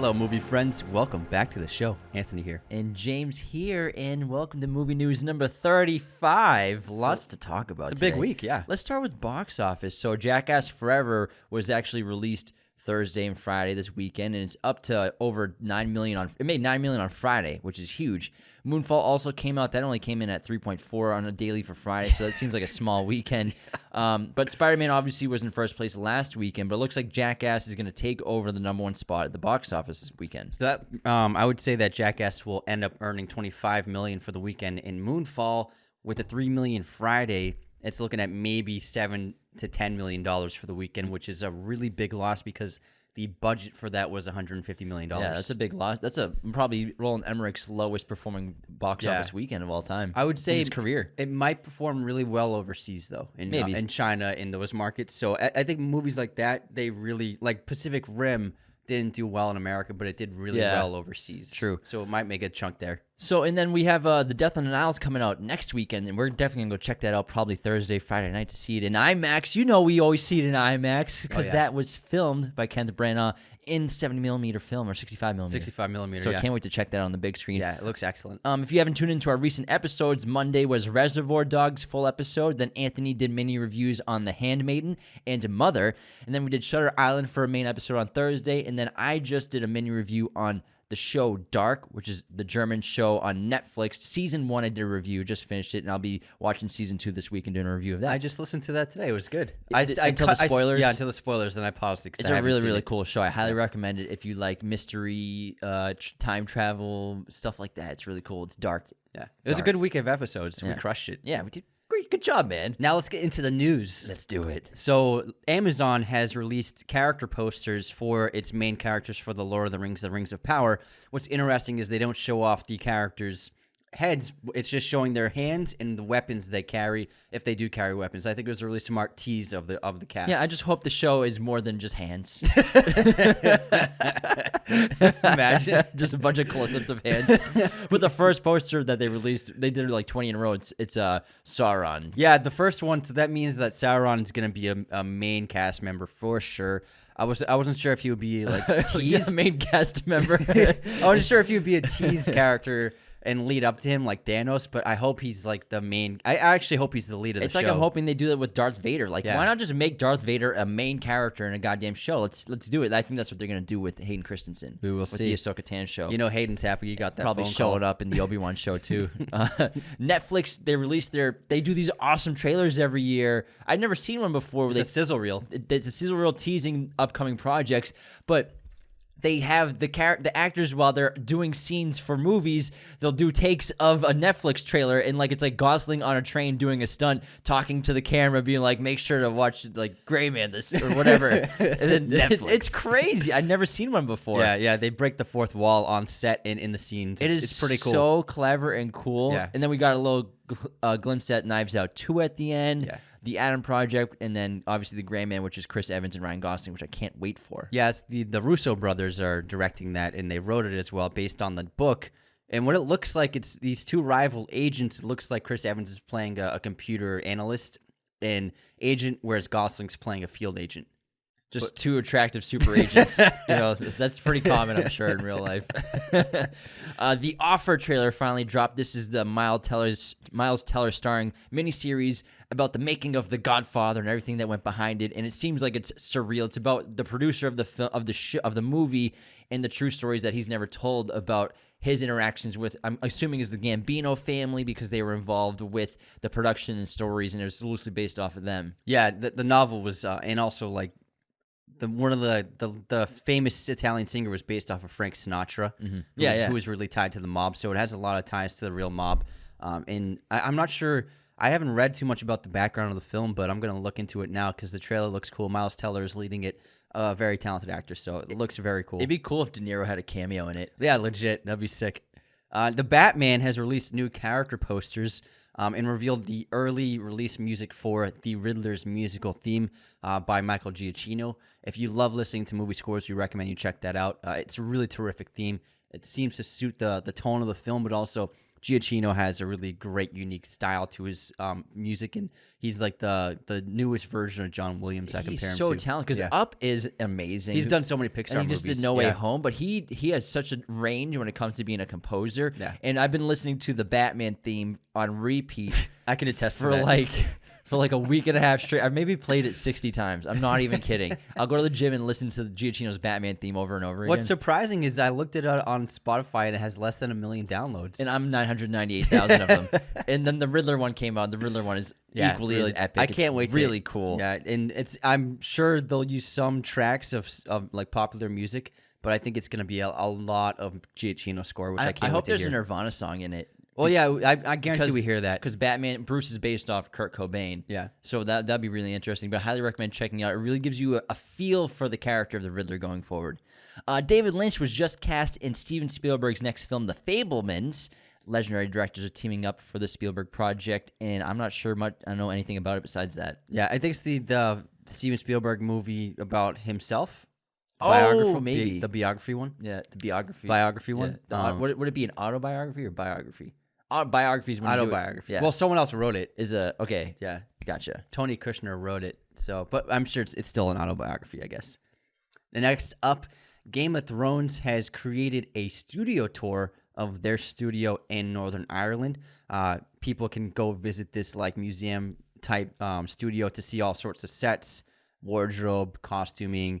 Hello, movie friends. Welcome back to the show. Anthony here. And James here, and welcome to movie news number 35. Lots to talk about It's a today. big week, yeah. Let's start with box office. So Jackass Forever was actually released Thursday and Friday this weekend, and it's up to over 9 million on. It made 9 million on Friday, which is huge. Moonfall also came out. That only came in at 3.4 on a daily for Friday, so that seems like a small weekend. But Spider-Man obviously was in first place last weekend, but it looks like Jackass is going to take over the number one spot at the box office this weekend. So that I would say that Jackass will end up earning 25 million for the weekend. In Moonfall, with the 3 million Friday, it's looking at maybe $7 to $10 million for the weekend, which is a really big loss because the budget for that was $150 million. Yeah, that's a big loss. That's probably Roland Emmerich's lowest performing box office weekend of all time. I would say in his career. It might perform really well overseas, though, in China, in those markets. So I think movies like that, they really, like Pacific Rim, didn't do well in America, but it did really well overseas. True. So it might make a chunk there. So, and then we have The Death on the Nile's coming out next weekend, and we're definitely going to go check that out probably Thursday, Friday night to see it in IMAX. You know we always see it in IMAX because that was filmed by Kenneth Branagh in 70mm film or 65mm. 65mm, So I can't wait to check that out on the big screen. Yeah, it looks excellent. If you haven't tuned into our recent episodes, Monday was Reservoir Dogs full episode. Then Anthony did mini reviews on The Handmaiden and Mother. And then we did Shutter Island for a main episode on Thursday. And then I just did a mini review on the show Dark, which is the German show on Netflix. Season 1, I did a review, just finished it, and I'll be watching Season 2 this week and doing a review of that. I just listened to that today. It was good. Until the spoilers? Until the spoilers, then I paused it. It's a really, really cool show. I highly recommend it if you like mystery, time travel, stuff like that. It's really cool. It's dark. Yeah, it was a good week of episodes. We crushed it. Yeah, we did great. Good job, man. Now let's get into the news. Let's do it. So Amazon has released character posters for its main characters for The Lord of the Rings of Power. What's interesting is they don't show off the characters' heads. It's just showing their hands and the weapons they carry, if they do carry weapons. I think it was a really smart tease of the cast. Yeah, I just hope the show is more than just hands. Imagine just a bunch of close-ups of hands. But the first poster that they released, they did like 20 in a row. It's Sauron. Yeah, the first one. So that means that Sauron is going to be a main cast member for sure. I wasn't sure if he would be like teased main cast member. I wasn't sure if he would be a tease character and lead up to him like Thanos, but I hope he's like the main. I actually hope he's the lead of the show. It's like I'm hoping they do that with Darth Vader. Like, why not just make Darth Vader a main character in a goddamn show? Let's do it. I think that's what they're gonna do with Hayden Christensen. We will see. With the Ahsoka Tano show. You know, Hayden's happy you got that. Probably phone showing call. up in the Obi-Wan show too. Netflix, they do these awesome trailers every year. I'd never seen one before. It's a sizzle reel. It's a sizzle reel teasing upcoming projects, but they have the actors while they're doing scenes for movies. They'll do takes of a Netflix trailer, and like it's like Gosling on a train doing a stunt, talking to the camera, being like, "Make sure to watch like Gray Man this or whatever." And then Netflix. It's crazy. I'd never seen one before. Yeah. They break the fourth wall on set and in the scenes. It's pretty cool. So clever and cool. Yeah. And then we got a little glimpse at Knives Out 2 at the end. Yeah. The Adam Project, and then obviously the Gray Man, which is Chris Evans and Ryan Gosling, which I can't wait for. Yeah, it's the Russo brothers are directing that, and they wrote it as well based on the book. And what it looks like, it's these two rival agents. It looks like Chris Evans is playing a computer analyst and agent, whereas Gosling's playing a field agent. Just two attractive super agents. That's pretty common, I'm sure, in real life. The Offer trailer finally dropped. This is the Miles Teller starring miniseries about the making of The Godfather and everything that went behind it. And it seems like it's surreal. It's about the producer of the movie and the true stories that he's never told about his interactions with, I'm assuming, is the Gambino family, because they were involved with the production and stories, and it was loosely based off of them. Yeah, the novel was, and also like, one of the famous Italian singer was based off of Frank Sinatra, who was really tied to the mob. So it has a lot of ties to the real mob. And I'm not sure. I haven't read too much about the background of the film, but I'm going to look into it now because the trailer looks cool. Miles Teller is leading it, a very talented actor, so it looks very cool. It'd be cool if De Niro had a cameo in it. Yeah, legit. That'd be sick. The Batman has released new character posters and revealed the early release music for the Riddler's musical theme by Michael Giacchino. If you love listening to movie scores, we recommend you check that out. It's a really terrific theme. It seems to suit the tone of the film, but also Giacchino has a really great, unique style to his music, and he's like the newest version of John Williams. I compare him to. He's so talented because Up is amazing. He's done so many Pixar and he movies. just did No Way Home, but he has such a range when it comes to being a composer. Yeah. And I've been listening to the Batman theme on repeat. I can attest for to that. like a week and a half straight. I've maybe played it 60 times. I'm not even kidding. I'll go to the gym and listen to Giacchino's Batman theme over and over again. What's surprising is I looked it up on Spotify and it has less than 1 million downloads. And I'm 998,000 of them. And then the Riddler one came out. The Riddler one is equally really, as epic. I can't wait. Really cool. Yeah, and I'm sure they'll use some tracks of like popular music, but I think it's gonna be a lot of Giacchino score, which I can't wait hope to there's hear. a Nirvana song in it. Well, yeah, I guarantee we hear that. Because Bruce is based off Kurt Cobain. Yeah. So that'd be really interesting. But I highly recommend checking it out. It really gives you a feel for the character of the Riddler going forward. David Lynch was just cast in Steven Spielberg's next film, The Fablemans. Legendary directors are teaming up for the Spielberg project, and I'm not sure I don't know anything about it besides that. Yeah, I think it's the Steven Spielberg movie about himself. Oh, maybe. The biography one? Yeah, the biography. Biography one? Would it be an autobiography or biography? Biographies when Autobiography. You do it. Well, someone else wrote it. Okay. Yeah. Gotcha. Tony Kushner wrote it. So, but I'm sure it's still an autobiography, I guess. The next up, Game of Thrones has created a studio tour of their studio in Northern Ireland. People can go visit this like museum type studio to see all sorts of sets, wardrobe, costuming,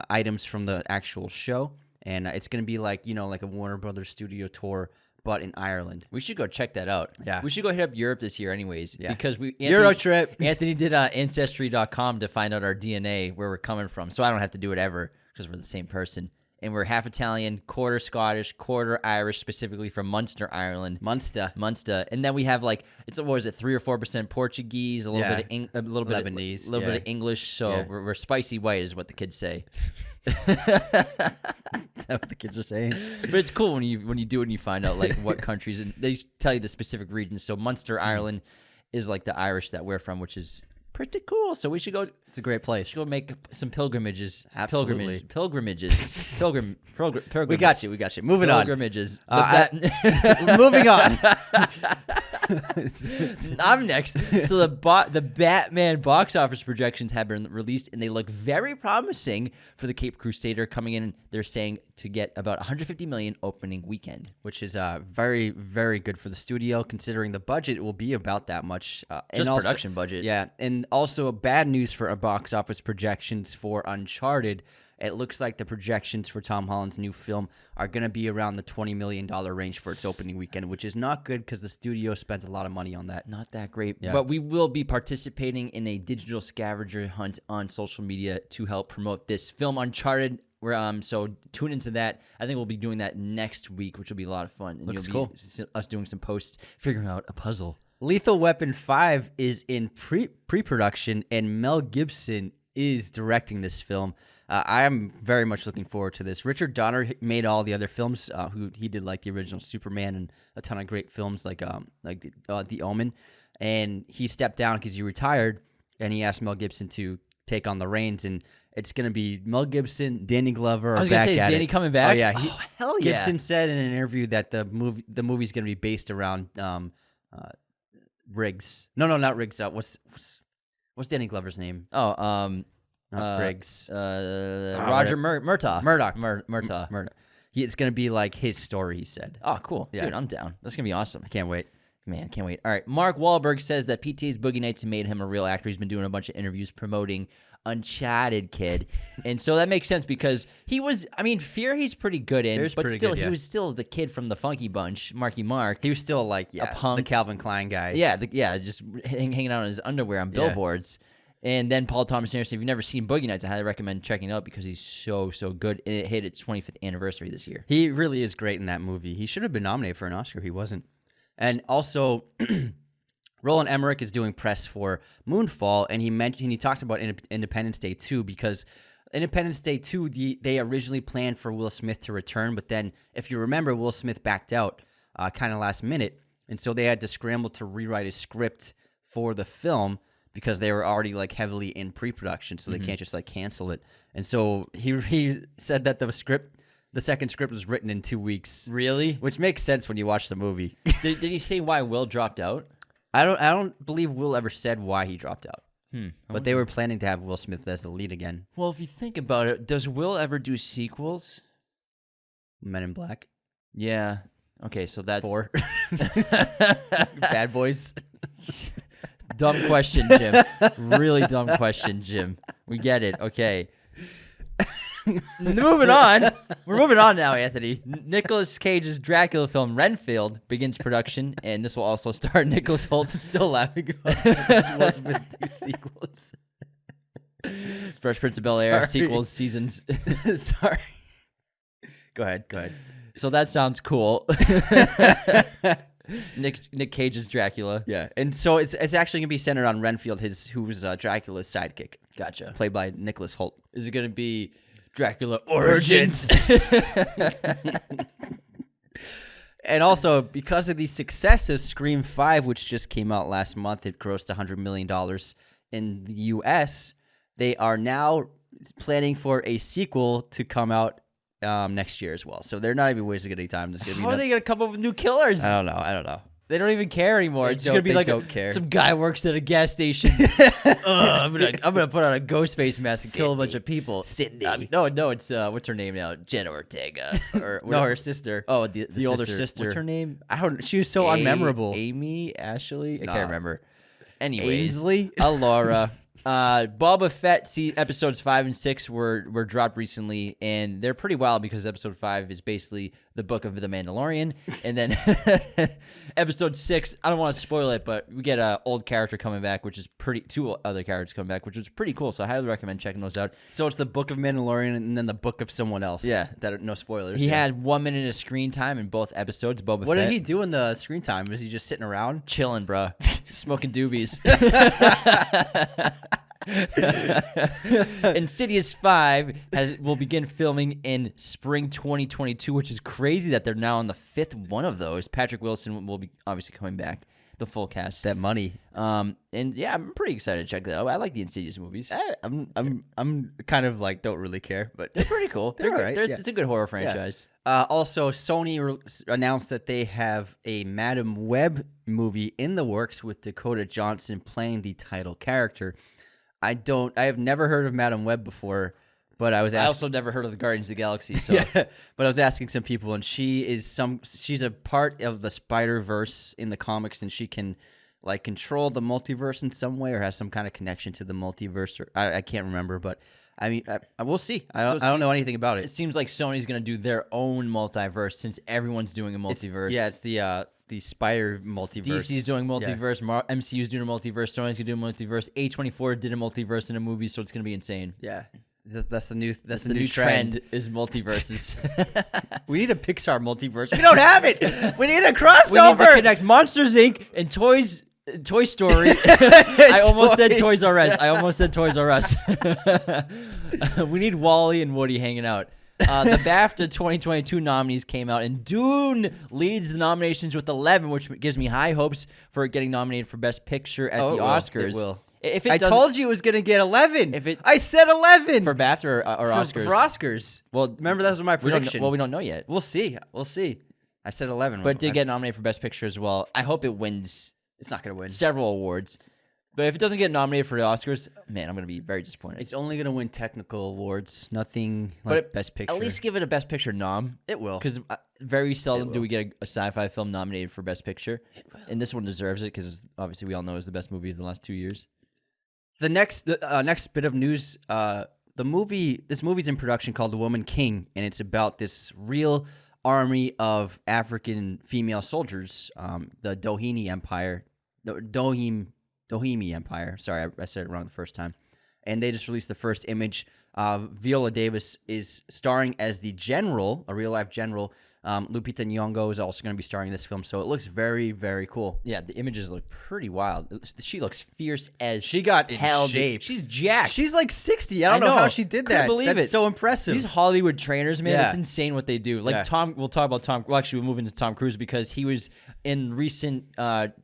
items from the actual show. And it's going to be like, like a Warner Brothers studio tour, but in Ireland. We should go check that out. Yeah. We should go hit up Europe this year anyways. Yeah. Because Euro trip. Anthony did Ancestry.com to find out our DNA, where we're coming from. So I don't have to do it ever because we're the same person. And we're half Italian, quarter Scottish, quarter Irish, specifically from Munster, Ireland. Munster. And then we have what is it, 3 or 4% Portuguese, a little bit of Lebanese, a little bit of English. So we're spicy white, is what the kids say. Is that what the kids are saying? But it's cool when you do it and you find out like what countries, and they tell you the specific regions. So Munster, Ireland, is like the Irish that we're from, which is pretty cool. So we should go. It's a great place. Go make some pilgrimages. Absolutely. Pilgrimages. We got you. Moving on. Pilgrimages. Moving on. I'm next. So the Batman box office projections have been released, and they look very promising for the Cape Crusader coming in. They're saying to get about 150 million opening weekend, which is very, very good for the studio, considering the budget will be about that much. Just production budget. Yeah, and also bad news for box office projections for Uncharted. It looks like the projections for Tom Holland's new film are going to be around the $20 million range for its opening weekend, which is not good because the studio spent a lot of money on that. Not that great. Yeah. But we will be participating in a digital scavenger hunt on social media to help promote this film, Uncharted. So tune into that. I think we'll be doing that next week, which will be a lot of fun. And Looks you'll cool. be us doing some posts, figuring out a puzzle. Lethal Weapon 5 is in pre-production, and Mel Gibson is directing this film. I am very much looking forward to this. Richard Donner made all the other films. He did like the original Superman and a ton of great films like The Omen. And he stepped down because he retired, and he asked Mel Gibson to take on the reins. And it's going to be Mel Gibson, Danny Glover. I was going to say, is Danny coming back? Oh yeah, hell yeah. Gibson said in an interview that the movie's going to be based around Riggs. No, not Riggs. What's Danny Glover's name? Not Riggs. Roger Murtaugh. Murtaugh. It's going to be like his story, he said. Oh, cool. Yeah. Dude, I'm down. That's going to be awesome. I can't wait. Man, can't wait. All right. Mark Wahlberg says that PTA's Boogie Nights made him a real actor. He's been doing a bunch of interviews promoting Uncharted Kid. And so that makes sense because he was, Fear he's pretty good in, Fear's but pretty still, good, yeah. he was still the kid from the Funky Bunch, Marky Mark. He was still like, a punk. The Calvin Klein guy. Yeah, just hanging out in his underwear on billboards. And then Paul Thomas Anderson. If you've never seen Boogie Nights, I highly recommend checking it out because he's so good. And it hit its 25th anniversary this year. He really is great in that movie. He should have been nominated for an Oscar. He wasn't. And also, Roland Emmerich is doing press for Moonfall, and he talked about Independence Day 2 because Independence Day 2, they originally planned for Will Smith to return, but then, if you remember, Will Smith backed out kind of last minute, and so they had to scramble to rewrite a script for the film because they were already like heavily in pre-production, so they can't just like cancel it. And so he said that the script The second script was written in 2 weeks. Really? Which makes sense when you watch the movie. Did he say why Will dropped out? I don't believe Will ever said why he dropped out. But they were planning to have Will Smith as the lead again. Well, if you think about it, does Will ever do sequels? Men in Black. Yeah. Okay, so that's 4. Bad Boys. Dumb question, Jim. Really dumb question, Jim. We get it. Okay. Moving on. We're moving on now, Anthony. Nicolas Cage's Dracula film Renfield begins production, and this will also star Nicholas Hoult. I'm still laughing about this. Will Smith do sequels. Fresh Prince of Bel-Air, sequels, seasons. Sorry. Go ahead. So that sounds cool. Nick Cage's Dracula. Yeah, and so it's actually gonna be centered on Renfield, who's Dracula's sidekick. Gotcha. Played by Nicholas Hoult. Is it gonna be Dracula Origins? And also, because of the success of Scream 5, which just came out last month, it grossed $100 million in the U.S., they are now planning for a sequel to come out next year as well. So they're not even wasting any time. How are they going to come up with new killers? I don't know. They don't even care anymore. It's going to be like some guy works at a gas station. I'm gonna put on a ghost face mask and kill a bunch of people. Sydney. No, it's what's her name now? Jenna Ortega. No, her sister. Oh, the older sister. What's her name? I don't. She was so unmemorable. Amy, Ashley. I can't remember. Anyways, Ainsley, Laura. Boba Fett episodes 5 and 6 were dropped recently, and they're pretty wild because episode 5 is basically the book of the Mandalorian, and then episode 6, I don't want to spoil it, but we get a old character coming back, which is two other characters coming back, which is pretty cool. So I highly recommend checking those out. So it's the book of Mandalorian and then the book of someone else. Yeah, no spoilers. He had 1 minute of screen time in both episodes. Boba Fett. What did he do in the screen time? Was he just sitting around chilling, bro, smoking doobies? Insidious 5 will begin filming in spring 2022, which is crazy that they're now on the 5th one of those. Patrick Wilson will be obviously coming back, the full cast. That money. And yeah, I'm pretty excited to check that out. I like the Insidious movies. I'm kind of like don't really care, but they're pretty cool. They're all right. It's a good horror franchise. Yeah. Also, Sony announced that they have a Madam Web movie in the works with Dakota Johnson playing the title character. I have never heard of Madam Web before, but I also never heard of the Guardians of the Galaxy. So, yeah, but I was asking some people, and she's a part of the Spider-Verse in the comics, and she can like control the multiverse in some way, or has some kind of connection to the multiverse. Or I can't remember, but I mean, I will see. I don't know anything about it. It seems like Sony's going to do their own multiverse since everyone's doing a multiverse. It's the Spider multiverse. DC's doing multiverse. Yeah. MCU's doing a multiverse. Sony's gonna do a multiverse. A24 did a multiverse in a movie, so it's gonna be insane. Yeah, that's the new trend is multiverses. We need a Pixar multiverse. We don't have it. We need a crossover. We need to connect Monsters Inc. and Toy Story. I almost said Toys R Us. We need Wall-E and Woody hanging out. The BAFTA 2022 nominees came out, and Dune leads the nominations with 11, which gives me high hopes for it getting nominated for Best Picture at the Oscars. It will. I told you it was going to get 11. I said 11 for BAFTA or Oscars. For Oscars. Well, remember that was my prediction. We don't know yet. We'll see. I said 11, but it did get nominated for Best Picture as well. I hope it wins. It's not going to win several awards. But if it doesn't get nominated for the Oscars, man, I'm going to be very disappointed. It's only going to win technical awards, nothing like Best Picture. At least give it a Best Picture nom. It will. Because very seldom do we get a sci-fi film nominated for Best Picture. It will. And this one deserves it because obviously we all know it's the best movie of the last 2 years. The next bit of news, this movie's in production called The Woman King, and it's about this real army of African female soldiers, the Doheny Empire. Doheny Empire. Sorry, I said it wrong the first time. And they just released the first image. Viola Davis is starring as the general, a real-life general. Lupita Nyong'o is also going to be starring in this film, so it looks very, very cool. Yeah, the images look pretty wild. She looks fierce as she got in shape. She's jacked. She's like 60. I don't know how she did that. That's so impressive. These Hollywood trainers, man, it's insane what they do. Like we'll talk about Tom. Well, actually, we'll move into Tom Cruise because he was in recent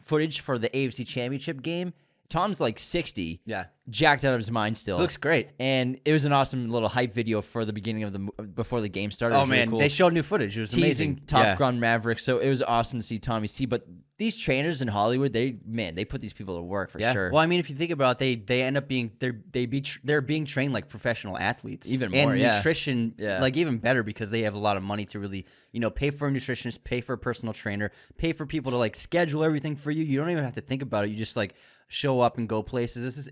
footage for the AFC Championship game. Tom's like 60. Yeah. Jacked out of his mind still. Looks great. And it was an awesome little hype video for the beginning of before the game started. Oh, really man. cool. They showed new footage. It was Teasing amazing. Top Gun Maverick. So it was awesome to see Tommy C. But these trainers in Hollywood, they put these people to work for sure. Well, I mean, if you think about it, they end up being they're being trained like professional athletes, even more, and nutrition, like even better because they have a lot of money to really pay for a nutritionist, pay for a personal trainer, pay for people to like schedule everything for you. You don't even have to think about it. You just like show up and go places.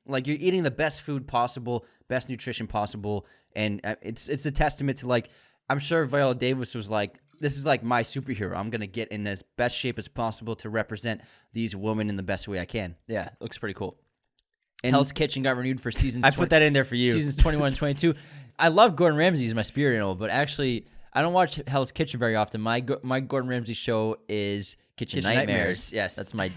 Like you're eating the best food possible, best nutrition possible, and it's a testament to like I'm sure Viola Davis was like, this is like my superhero. I'm going to get in as best shape as possible to represent these women in the best way I can. Yeah, looks pretty cool. And Hell's Kitchen got renewed for seasons. I put that in there for you. Seasons 21 and 22. I love Gordon Ramsay as my spirit animal, but actually, I don't watch Hell's Kitchen very often. My Gordon Ramsay show is Kitchen Nightmares. Yes, that's my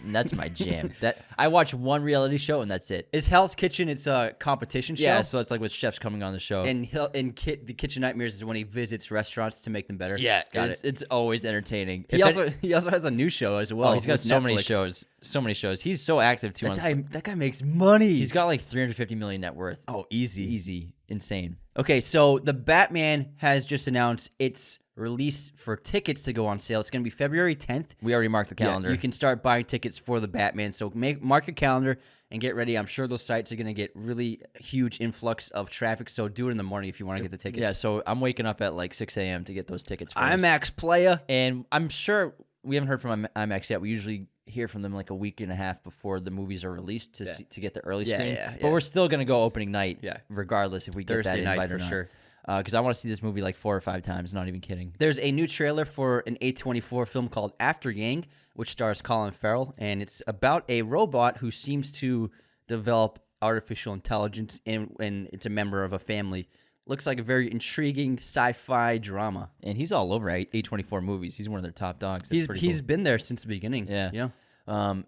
jam. That I watch one reality show and that's it. Is Hell's Kitchen? It's a competition show. Yeah, so it's like with chefs coming on the show. And the Kitchen Nightmares is when he visits restaurants to make them better. Yeah, it's always entertaining. He also has a new show as well. Oh, he's got so many shows. So many shows. He's so active too. That guy makes money. He's got like $350 million net worth. Oh, easy, insane. Okay, so the Batman has just announced its release for tickets to go on sale. It's going to be February 10th. We already marked the calendar. Yeah, you can start buying tickets for the Batman. So mark your calendar and get ready. I'm sure those sites are going to get really huge influx of traffic. So do it in the morning if you want to get the tickets. Yeah, so I'm waking up at like 6 a.m. to get those tickets first. IMAX playa. And I'm sure we haven't heard from IMAX yet. We usually hear from them like a week and a half before the movies are released to get the early screen. But we're still going to go opening night regardless if we get Thursday that invite night or for not. Sure. Because I want to see this movie like 4 or 5 times, not even kidding. There's a new trailer for an A24 film called After Yang, which stars Colin Farrell, and it's about a robot who seems to develop artificial intelligence, and it's a member of a family. Looks like a very intriguing sci-fi drama. And he's all over A24 movies. He's one of their top dogs. He's been there since the beginning. Yeah.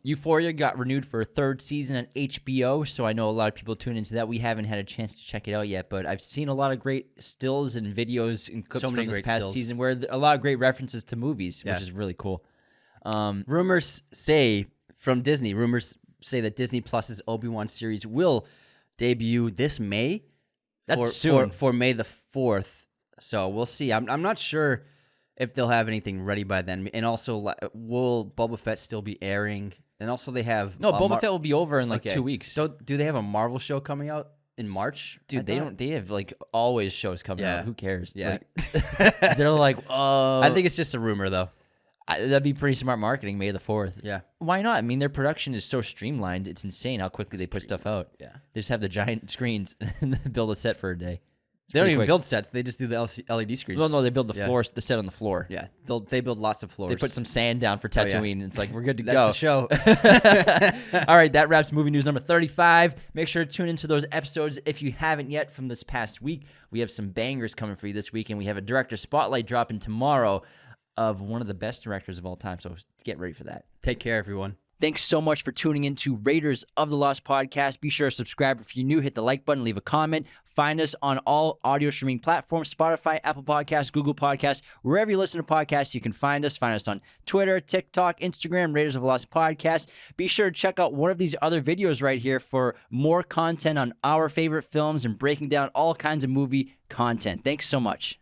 Euphoria got renewed for a 3rd season on HBO, so I know a lot of people tune into that. We haven't had a chance to check it out yet, but I've seen a lot of great stills and videos and clips from this past season where a lot of great references to movies, which is really cool. Rumors say that Disney Plus's Obi-Wan series will debut this May. That's soon. For May the 4th. So we'll see. I'm not sure if they'll have anything ready by then. And also, will Boba Fett still be airing? And also they have... No, Boba Fett will be over in like 2 weeks. So do they have a Marvel show coming out in March? Dude, they have like always shows coming out. Who cares? Yeah. They're like, I think it's just a rumor though. That'd be pretty smart marketing, May the 4th. Yeah. Why not? I mean, their production is so streamlined. It's insane how quickly they put stuff out. Yeah. They just have the giant screens and build a set for a day. They don't even build sets. They just do the LED screens. No, they build the floor, the set on the floor. Yeah. They build lots of floors. They put some sand down for Tatooine. And it's like, we're good to go. That's the show. All right, that wraps movie news number 35. Make sure to tune into those episodes if you haven't yet from this past week. We have some bangers coming for you this week, and we have a director spotlight dropping tomorrow of one of the best directors of all time. So get ready for that. Take care, everyone. Thanks so much for tuning in to Raiders of the Lost podcast. Be sure to subscribe if you're new. Hit the like button, leave a comment. Find us on all audio streaming platforms, Spotify, Apple Podcasts, Google Podcasts. Wherever you listen to podcasts, you can find us. Find us on Twitter, TikTok, Instagram, Raiders of the Lost podcast. Be sure to check out one of these other videos right here for more content on our favorite films and breaking down all kinds of movie content. Thanks so much.